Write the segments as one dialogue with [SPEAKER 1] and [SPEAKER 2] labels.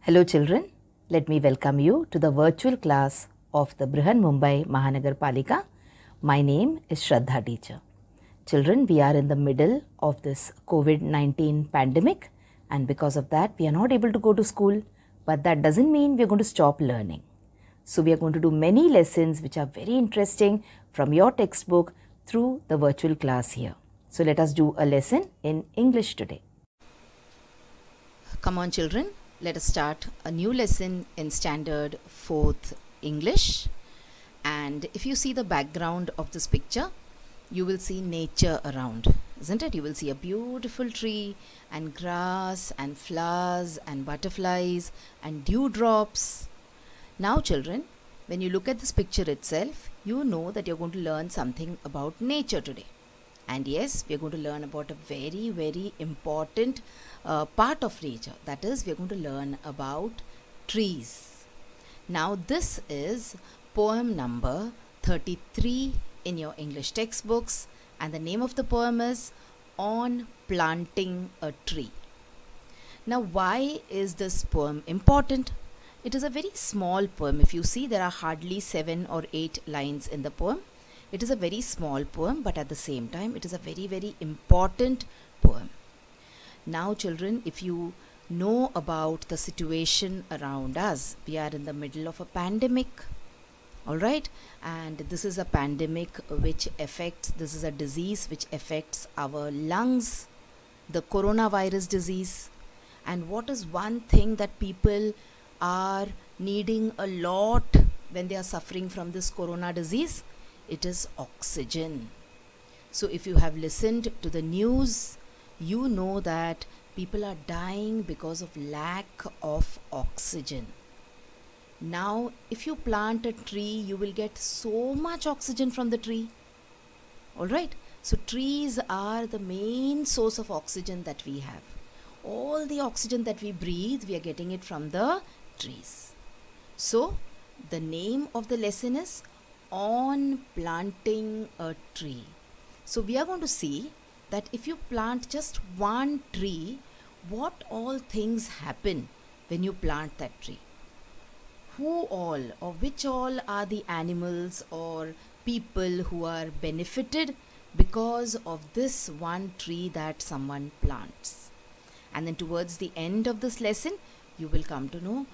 [SPEAKER 1] Hello children, let me welcome you to the virtual class of the Brihan Mumbai Mahanagar Palika. My name is Shraddha teacher. Children, we are in the middle of this COVID-19 pandemic, and because of that we are not able to go to school, but that doesn't mean we are going to stop learning. So we are going to do many lessons which are very interesting from your textbook through the virtual class here. So let us do a lesson in English today. Come on children, let us start a new lesson in standard 4th English. And if you see the background of this picture, you will see nature around, isn't it? You will see a beautiful tree and grass and flowers and butterflies and dewdrops. Now children, when you look at this picture itself, you know that you're going to learn something about nature today. And yes, we are going to learn about a very, very important part of nature. That is, we are going to learn about trees. Now, this is poem number 33 in your English textbooks. And the name of the poem is On Planting a Tree. Now, why is this poem important? It is a very small poem. If you see, there are hardly 7 or 8 lines in the poem. It is a very small poem, but at the same time, it is a very, very important poem. Now, children, if you know about the situation around us, we are in the middle of a pandemic, all right? And this is a pandemic this is a disease which affects our lungs, the coronavirus disease. And what is one thing that people are needing a lot when they are suffering from this corona disease? It is oxygen. So if you have listened to the news, you know that people are dying because of lack of oxygen. Now, if you plant a tree, you will get so much oxygen from the tree. All right. So trees are the main source of oxygen that we have. All the oxygen that we breathe, we are getting it from the trees. So the name of the lesson is On Planting a Tree. So we are going to see that if you plant just one tree, what all things happen when you plant that tree. Who all or which all are the animals or people who are benefited because of this one tree that someone plants. And then towards the end of this lesson, you will come to know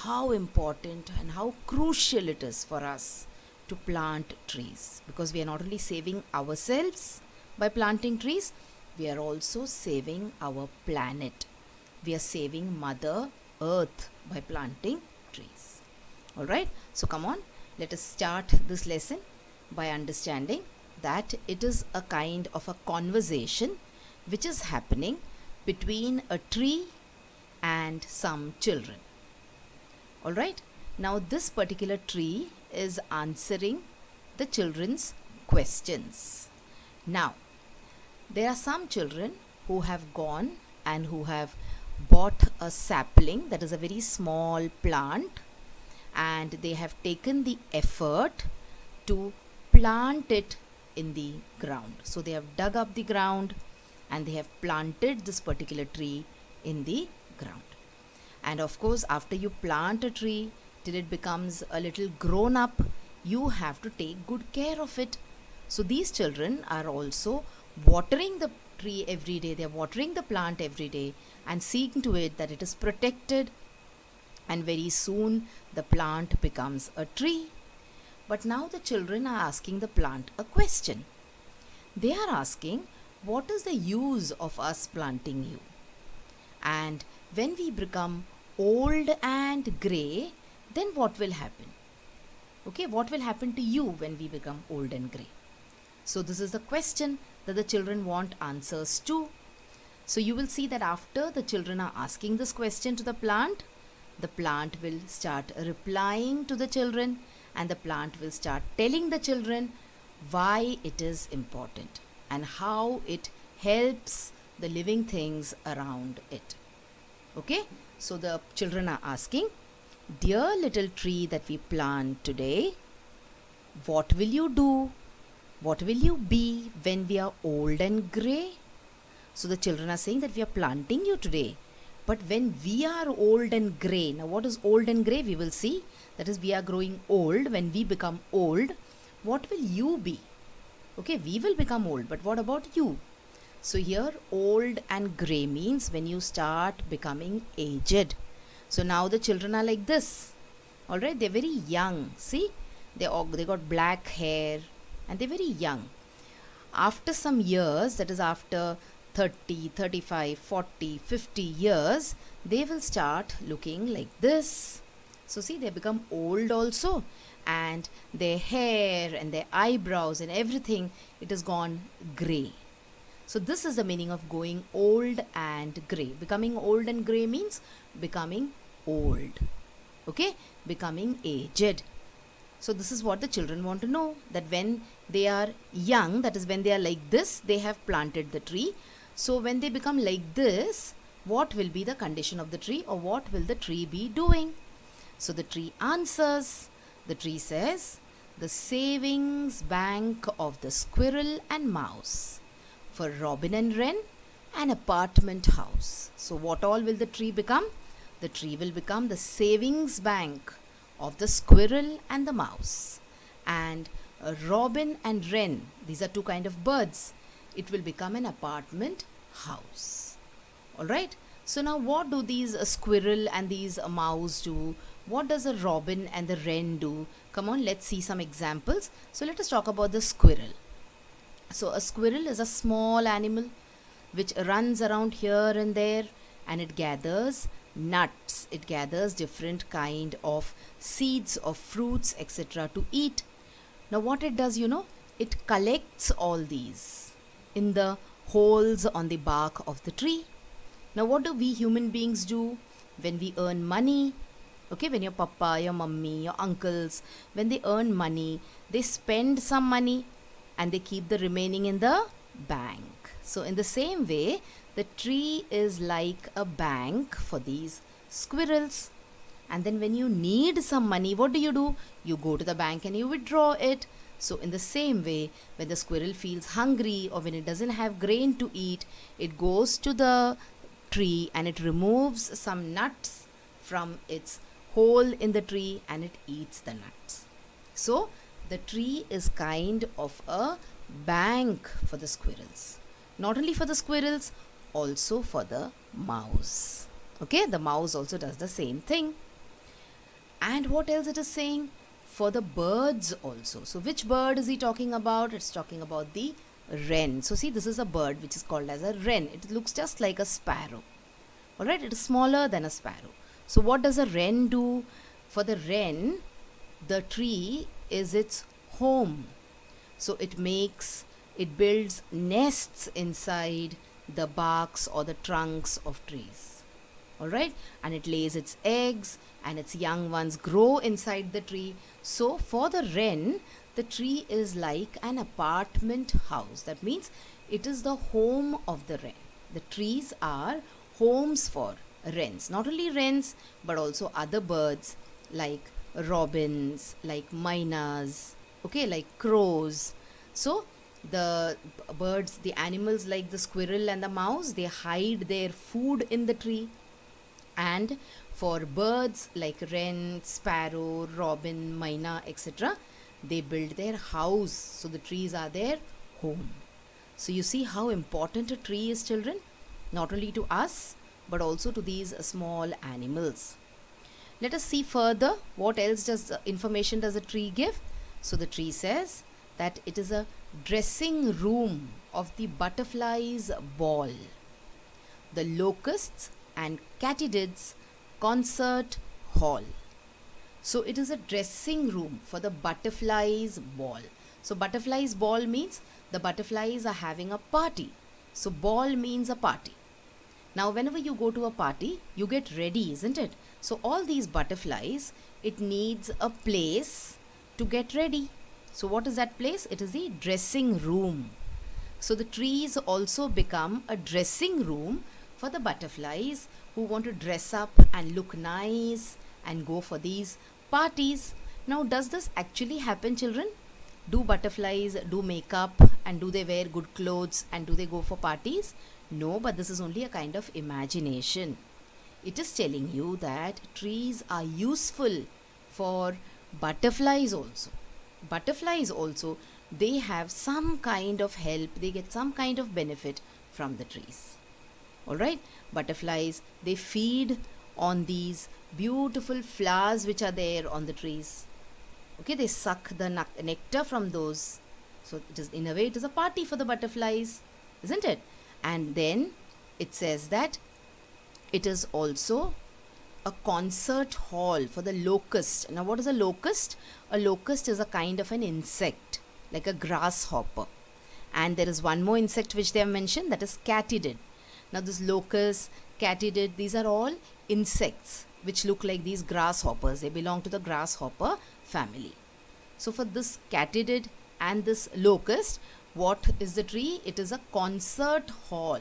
[SPEAKER 1] how important and how crucial it is for us to plant trees, because we are not only saving ourselves by planting trees, we are also saving our planet. We are saving Mother Earth by planting trees. All right, so come on, let us start this lesson by understanding that it is a kind of a conversation which is happening between a tree and some children. All right, now this particular tree is answering the children's questions. Now, there are some children who have gone and who have bought a sapling, that is a very small plant, and they have taken the effort to plant it in the ground. So they have dug up the ground and they have planted this particular tree in the ground. And of course, after you plant a tree till it becomes a little grown up, you have to take good care of it. So these children are also watering the tree every day. They are watering the plant every day and seeing to it that it is protected, and very soon the plant becomes a tree. But now the children are asking the plant a question. They are asking, what is the use of us planting you? And when we become old and grey, then what will happen? Okay, what will happen to you when we become old and grey? So this is the question that the children want answers to. So you will see that after the children are asking this question to the plant will start replying to the children, and the plant will start telling the children why it is important and how it helps the living things around it. Okay, so the children are asking, dear little tree that we plant today, what will you do? What will you be when we are old and grey? So the children are saying that we are planting you today, But when we are old and grey, now what is old and grey? We will see. That is, we are growing old. When we become old, what will you be? Okay, we will become old, but what about you? So here, old and grey means when you start becoming aged. So now the children are like this. Alright, they're very young. See, they got black hair and they're very young. After some years, that is after 30, 35, 40, 50 years, they will start looking like this. So see, they become old also, and their hair and their eyebrows and everything, it has gone grey. So this is the meaning of going old and grey. Becoming old and grey means becoming old. Okay, becoming aged. So this is what the children want to know, that when they are young, that is when they are like this, they have planted the tree. So when they become like this, what will be the condition of the tree, or what will the tree be doing? So the tree answers. The tree says, the savings bank of the squirrel and mouse, for robin and wren, an apartment house. So what all will the tree become? The tree will become the savings bank of the squirrel and the mouse. And a robin and wren, these are two kind of birds. It will become an apartment house. Alright. So now what do these squirrel and these mouse do? What does a robin and the wren do? Come on, let's see some examples. So let us talk about the squirrel. So a squirrel is a small animal which runs around here and there, and it gathers nuts. It gathers different kind of seeds of fruits, etc. to eat. Now what it does, it collects all these in the holes on the bark of the tree. Now what do we human beings do when we earn money? Okay, when your papa, your mummy, your uncles, when they earn money, they spend some money and they keep the remaining in the bank. So in the same way, the tree is like a bank for these squirrels. And then when you need some money, what do? You go to the bank and you withdraw it. So in the same way, when the squirrel feels hungry or when it doesn't have grain to eat, it goes to the tree and it removes some nuts from its hole in the tree and it eats the nuts. So the tree is kind of a bank for the squirrels. Not only for the squirrels, also for the mouse. Okay, the mouse also does the same thing. And what else it is saying? For the birds also. So which bird is he talking about? It's talking about the wren. So see, this is a bird which is called as a wren. It looks just like a sparrow. Alright, it is smaller than a sparrow. So what does a wren do? For the wren, the tree is its home. So it builds nests inside the barks or the trunks of trees. Alright, and it lays its eggs and its young ones grow inside the tree. So for the wren, the tree is like an apartment house. That means it is the home of the wren. The trees are homes for wrens. Not only wrens, but also other birds like robins, like mynas, okay, like crows. So the birds, the animals like the squirrel and the mouse, they hide their food in the tree. And for birds like wren, sparrow, robin, myna, etc., they build their house. So the trees are their home. So you see how important a tree is, children, not only to us but also to these small animals. Let us see further what else information does a tree give. So the tree says that it is a dressing room of the butterfly's ball, the locusts and katydids concert hall. So it is a dressing room for the butterfly's ball. So butterfly's ball means the butterflies are having a party. So ball means a party. Now whenever you go to a party, you get ready, isn't it? So all these butterflies, it needs a place to get ready. So what is that place? It is the dressing room. So the trees also become a dressing room for the butterflies who want to dress up and look nice and go for these parties. Now does this actually happen, children? Do butterflies do makeup and do they wear good clothes and do they go for parties? No, but this is only a kind of imagination. It is telling you that trees are useful for butterflies also. Butterflies also, they have some kind of help, they get some kind of benefit from the trees. Alright, butterflies, they feed on these beautiful flowers which are there on the trees. Okay, they suck the nectar from those. So it is, in a way, it is a party for the butterflies, isn't it? And then it says that it is also a concert hall for the locust. Now, what is a locust? A locust is a kind of an insect, like a grasshopper. And there is one more insect which they have mentioned, that is katydid. Now, this locust, katydid, these are all insects which look like these grasshoppers. They belong to the grasshopper family. So, for this katydid and this locust, what is the tree? It is a concert hall.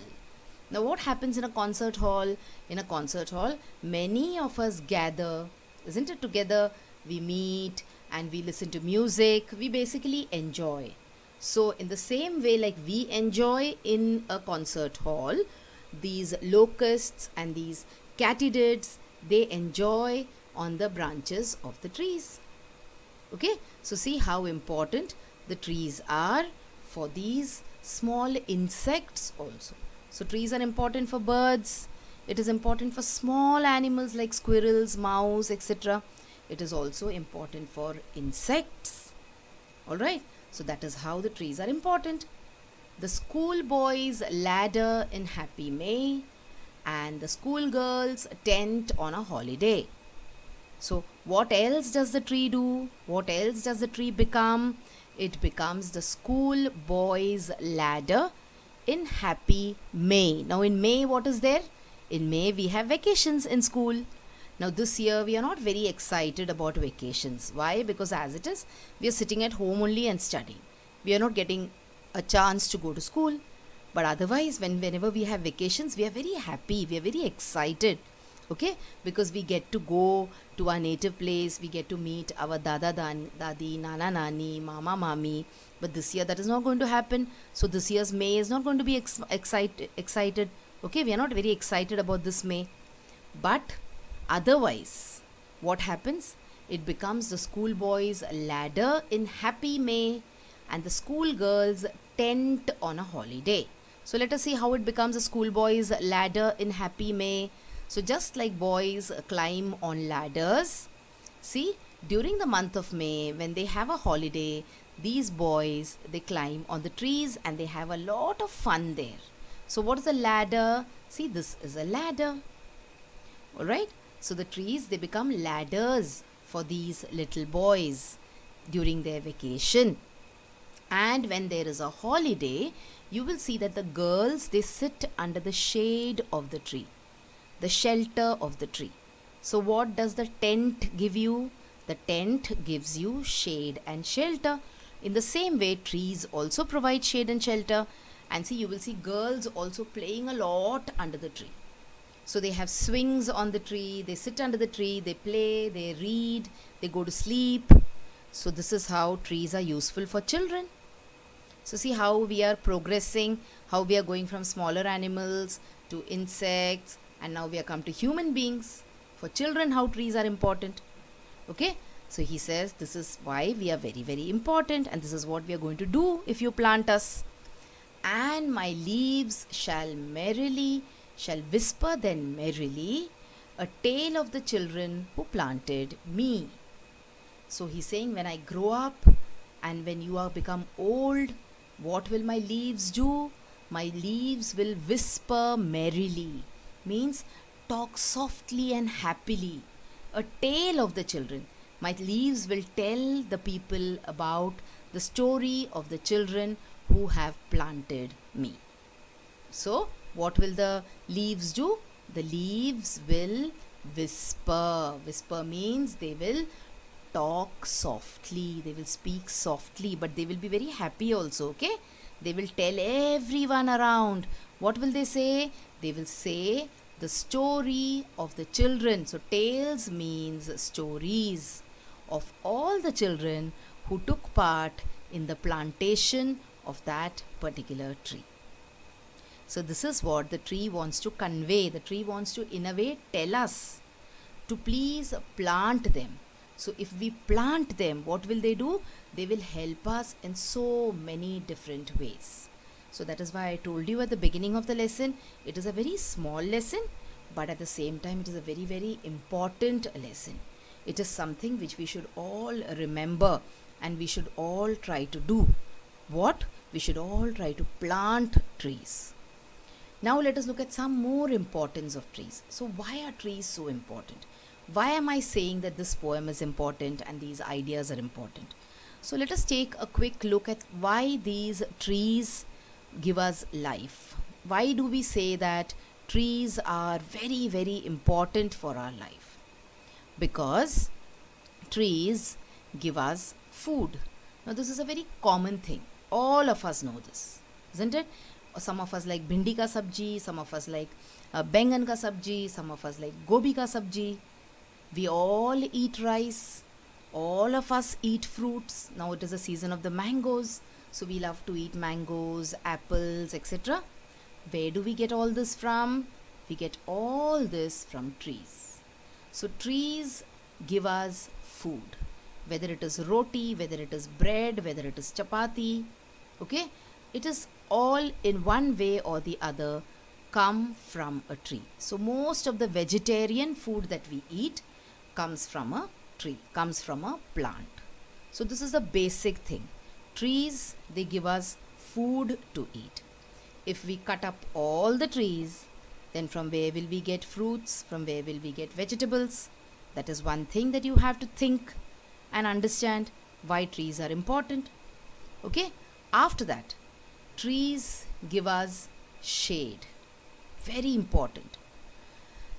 [SPEAKER 1] Now, what happens in a concert hall? In a concert hall, many of us gather, isn't it, together? We meet and we listen to music. We basically enjoy. So, in the same way, like we enjoy in a concert hall, these locusts and these katydids, they enjoy on the branches of the trees. Okay, so see how important the trees are for these small insects also. So trees are important for birds. It is important for small animals like squirrels, mouse, etc. It is also important for insects. Alright, so that is how the trees are important. The schoolboys ladder in happy May, and the schoolgirls tent on a holiday. So what else does the tree do? What else does the tree become? It becomes the schoolboys ladder in happy May. Now in May, what is there? In May we have vacations in school. Now this year we are not very excited about vacations. Why? Because as it is, we are sitting at home only and studying. We are not getting a chance to go to school. But otherwise, whenever we have vacations, we are very happy, we are very excited. Okay, because we get to go to our native place, we get to meet our dadi, nana nani, mama mami. But this year that is not going to happen. So this year's May is not going to be excited. Okay, we are not very excited about this May. But otherwise, what happens? It becomes the schoolboys ladder in happy May and the schoolgirls tent on a holiday. So let us see how it becomes a schoolboys ladder in happy May. So just like boys climb on ladders, see, during the month of May, when they have a holiday, these boys, they climb on the trees and they have a lot of fun there. So what is a ladder? See, this is a ladder. Alright, so the trees, they become ladders for these little boys during their vacation. And when there is a holiday, you will see that the girls, they sit under the shade of the tree, the shelter of the tree. So what does the tent give you? The tent gives you shade and shelter. In the same way, trees also provide shade and shelter. And see, you will see girls also playing a lot under the tree. So they have swings on the tree, they sit under the tree, they play, they read, they go to sleep. So this is how trees are useful for children. So see how we are progressing, how we are going from smaller animals to insects, and now we are come to human beings. For children, how trees are important. Okay, so he says this is why we are very, very important, and this is what we are going to do if you plant us. And my leaves shall whisper then merrily, a tale of the children who planted me. So he's saying, when I grow up and when you are become old, what will my leaves do? My leaves will whisper merrily, means talk softly and happily. A tale of the children. My leaves will tell the people about the story of the children who have planted me. So, what will the leaves do? The leaves will whisper. Whisper means they will talk softly, they will speak softly, but they will be very happy also, okay? They will tell everyone around. What will they say? They will say the story of the children. So tales means stories of all the children who took part in the plantation of that particular tree. So this is what the tree wants to convey. The tree wants to, in a way, tell us to please plant them. So if we plant them, what will they do? They will help us in so many different ways. So that is why I told you at the beginning of the lesson, it is a very small lesson, but at the same time it is a very, very important lesson. It is something which we should all remember and we should all try to do. What? We should all try to plant trees. Now let us look at some more importance of trees. So why are trees so important? Why am I saying that this poem is important and these ideas are important? So let us take a quick look at why these trees give us life. Why do we say that trees are very, very important for our life? Because trees give us food. Now this is a very common thing. All of us know this, isn't it? Some of us like bhindi ka sabji, some of us like bengan ka sabji, some of us like gobi ka sabji. We all eat rice. All of us eat fruits. Now it is a season of the mangoes, so we love to eat mangoes, apples, etc. Where do we get all this from? We get all this from trees. So trees give us food, whether it is roti, whether it is bread, whether it is chapati. Okay, it is all in one way or the other come from a tree. So most of the vegetarian food that we eat comes from a tree, comes from a plant. So this is the basic thing. Trees, they give us food to eat. If we cut up all the trees, then from where will we get fruits? From where will we get vegetables? That is one thing that you have to think and understand why trees are important. Okay, after that, trees give us shade. Very important.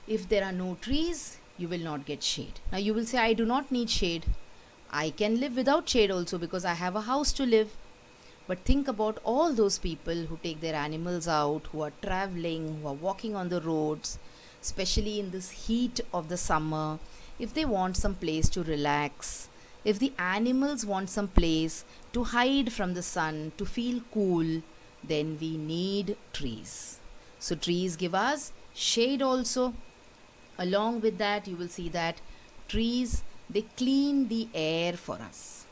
[SPEAKER 1] If there are no trees, you will not get shade. Now you will say, I do not need shade. I can live without shade also because I have a house to live. But think about all those people who take their animals out, who are traveling, who are walking on the roads, especially in this heat of the summer. If they want some place to relax, if the animals want some place to hide from the sun, to feel cool, then we need trees. So trees give us shade also. Along with that, you will see that trees, they clean the air for us.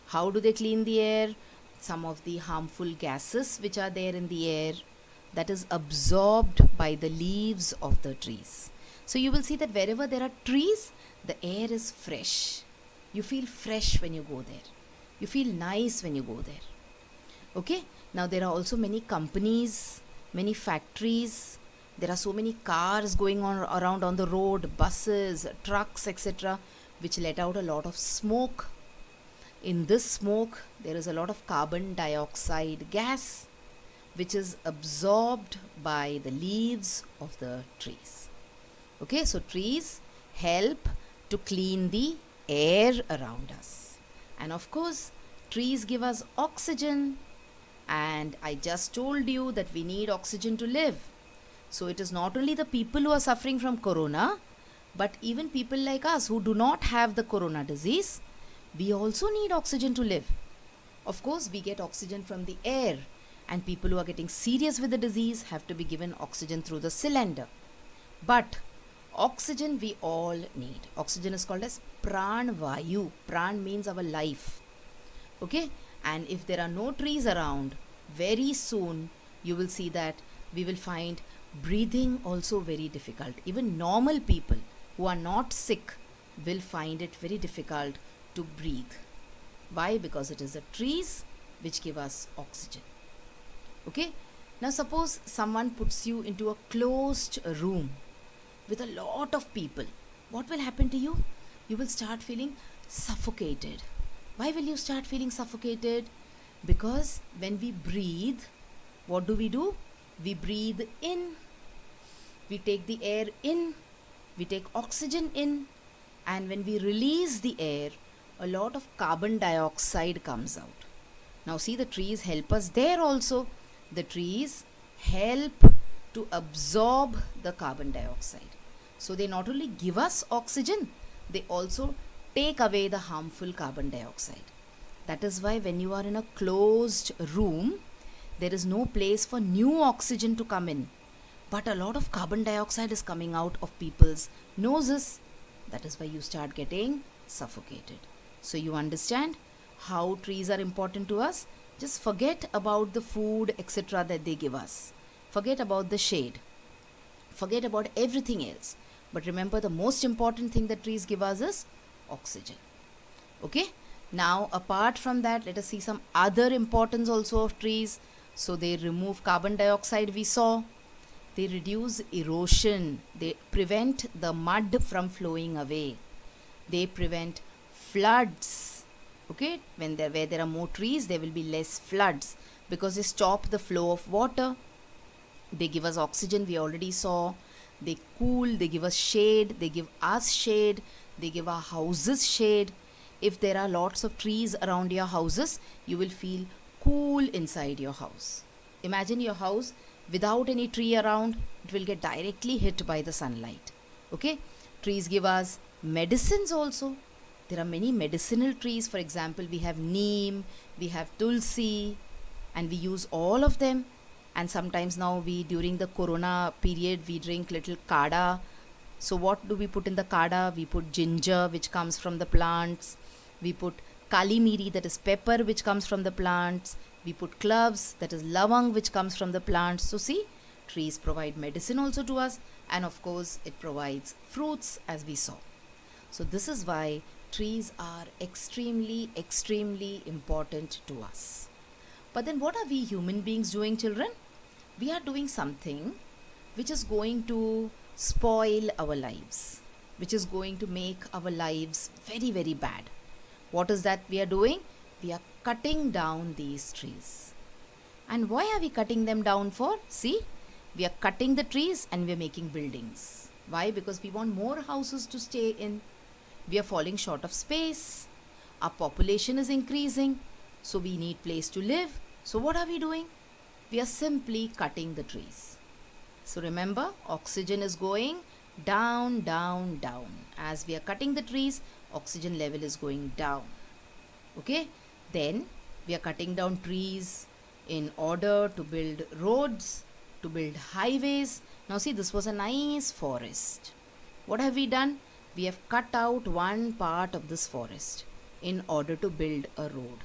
[SPEAKER 1] How do they clean the air? Some of the harmful gases which are there in the air, that is absorbed by the leaves of the trees. So you will see that wherever there are trees, the air is fresh. You feel fresh when you go there. You feel nice when you go there. Okay? Now there are also many companies, many factories. There are so many cars going on around on the road, buses, trucks, etc., which let out a lot of smoke. In this smoke, there is a lot of carbon dioxide gas, which is absorbed by the leaves of the trees. Okay, so trees help to clean the air around us. And of course, trees give us oxygen. And I just told you that we need oxygen to live. So it is not only the people who are suffering from corona, but even people like us who do not have the corona disease, we also need oxygen to live. Of course, we get oxygen from the air, and people who are getting serious with the disease have to be given oxygen through the cylinder. But oxygen we all need. Oxygen is called as pran vayu. Pran means our life. Okay? And if there are no trees around, very soon you will see that we will find breathing also very difficult. Even normal people who are not sick will find it very difficult to breathe. Why? Because it is the trees which give us oxygen. Okay? Now suppose someone puts you into a closed room with a lot of people. What will happen to you? You will start feeling suffocated. Why will you start feeling suffocated? Because when we breathe, what do? We breathe in. We take the air in. We take oxygen in. And when we release the air, a lot of carbon dioxide comes out. Now see, the trees help us there also. The trees help to absorb the carbon dioxide. So they not only give us oxygen, they also take away the harmful carbon dioxide. That is why when you are in a closed room, there is no place for new oxygen to come in. But a lot of carbon dioxide is coming out of people's noses. That is why you start getting suffocated. So you understand how trees are important to us? Just forget about the food, etc. that they give us. Forget about the shade. Forget about everything else. But remember, the most important thing that trees give us is oxygen. Okay? Now, apart from that, let us see some other importance also of trees. So they remove carbon dioxide, we saw. They reduce erosion. They prevent the mud from flowing away. They prevent floods. Okay, where there are more trees, there will be less floods because they stop the flow of water. They give us oxygen, we already saw. They cool, they give us shade, they give us shade, they give our houses shade. If there are lots of trees around your houses, you will feel cool inside your house. Imagine your house without any tree around, it will get directly hit by the sunlight. Okay, trees give us medicines also. There are many medicinal trees. For example, we have neem, we have tulsi, and we use all of them. And sometimes now during the corona period, we drink little kada. So what do we put in the kada? We put ginger, which comes from the plants. We put kali miri, that is pepper, which comes from the plants. We put cloves, that is lavang, which comes from the plants. So see, trees provide medicine also to us, and of course it provides fruits, as we saw. So this is why trees are extremely important to us. But then what are we human beings doing, children? We are doing something which is going to spoil our lives, which is going to make our lives very bad. What is that we are doing? We are cutting down these trees. And why are we cutting them down for? See, we are cutting the trees and we are making buildings. Why? Because we want more houses to stay in. We are falling short of space. Our population is increasing. So we need place to live. So what are we doing? We are simply cutting the trees. So remember, oxygen is going down. As we are cutting the trees, oxygen level is going down. Okay? Then we are cutting down trees in order to build roads, to build highways. Now see, this was a nice forest. What have we done? We have cut out one part of this forest in order to build a road.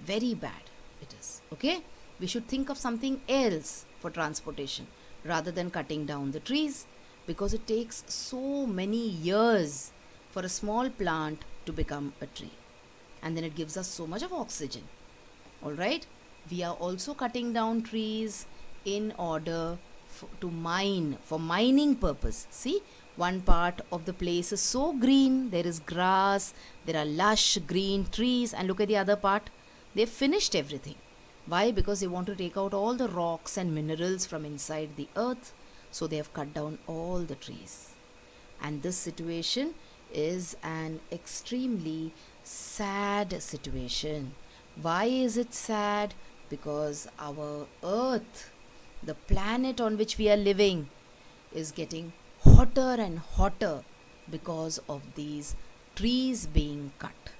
[SPEAKER 1] Very bad it is. Okay? We should think of something else for transportation rather than cutting down the trees, because it takes so many years for a small plant to become a tree. And then it gives us so much of oxygen. Alright? We are also cutting down trees in order to mine, for mining purpose. See, one part of the place is so green, there is grass, there are lush green trees, and look at the other part, they've finished everything. Why? Because they want to take out all the rocks and minerals from inside the earth, so they have cut down all the trees. And this situation is an extremely sad situation. Why is it sad? Because our earth, the planet on which we are living, is getting hotter and hotter because of these trees being cut.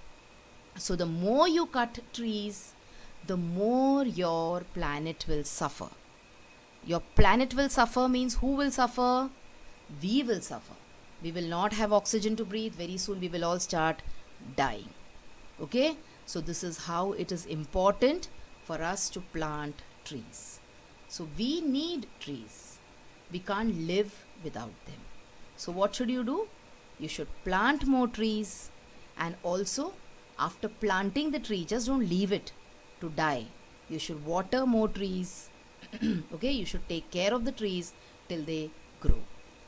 [SPEAKER 1] So the more you cut trees, the more your planet will suffer. Your planet will suffer means who will suffer? We will suffer. We will not have oxygen to breathe. Very soon we will all start dying. Okay? So this is how it is important for us to plant trees. So we need trees. We can't live without them. So what should you do? You should plant more trees, and also after planting the tree, just don't leave it to die. You should water more trees. Okay, you should take care of the trees till they grow.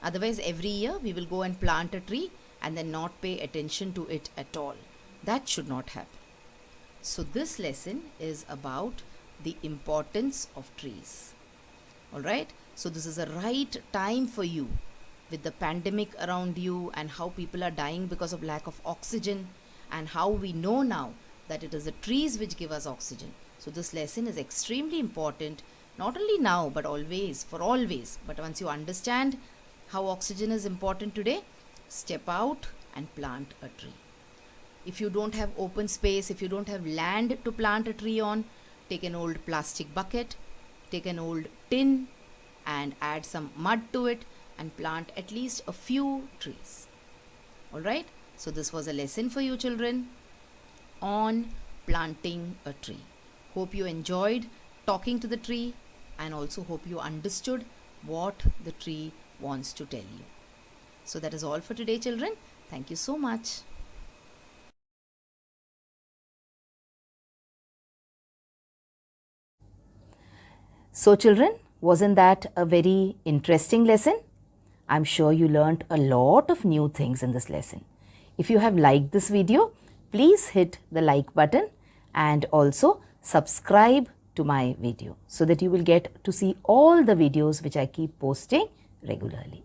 [SPEAKER 1] Otherwise, every year we will go and plant a tree and then not pay attention to it at all. That should not happen. So this lesson is about the importance of trees. Alright, so this is a right time for you, with the pandemic around you and how people are dying because of lack of oxygen, and how we know now that it is the trees which give us oxygen. So this lesson is extremely important, not only now but always, for always. But once you understand how oxygen is important today, step out and plant a tree. If you don't have open space, if you don't have land to plant a tree on, take an old plastic bucket, take an old tin and add some mud to it and plant at least a few trees. Alright, so this was a lesson for you children on planting a tree. Hope you enjoyed talking to the tree and also hope you understood what the tree wants to tell you. So that is all for today children. Thank you so much. So children, wasn't that a very interesting lesson? I'm sure you learnt a lot of new things in this lesson. If you have liked this video, please hit the like button and also subscribe to my video so that you will get to see all the videos which I keep posting regularly.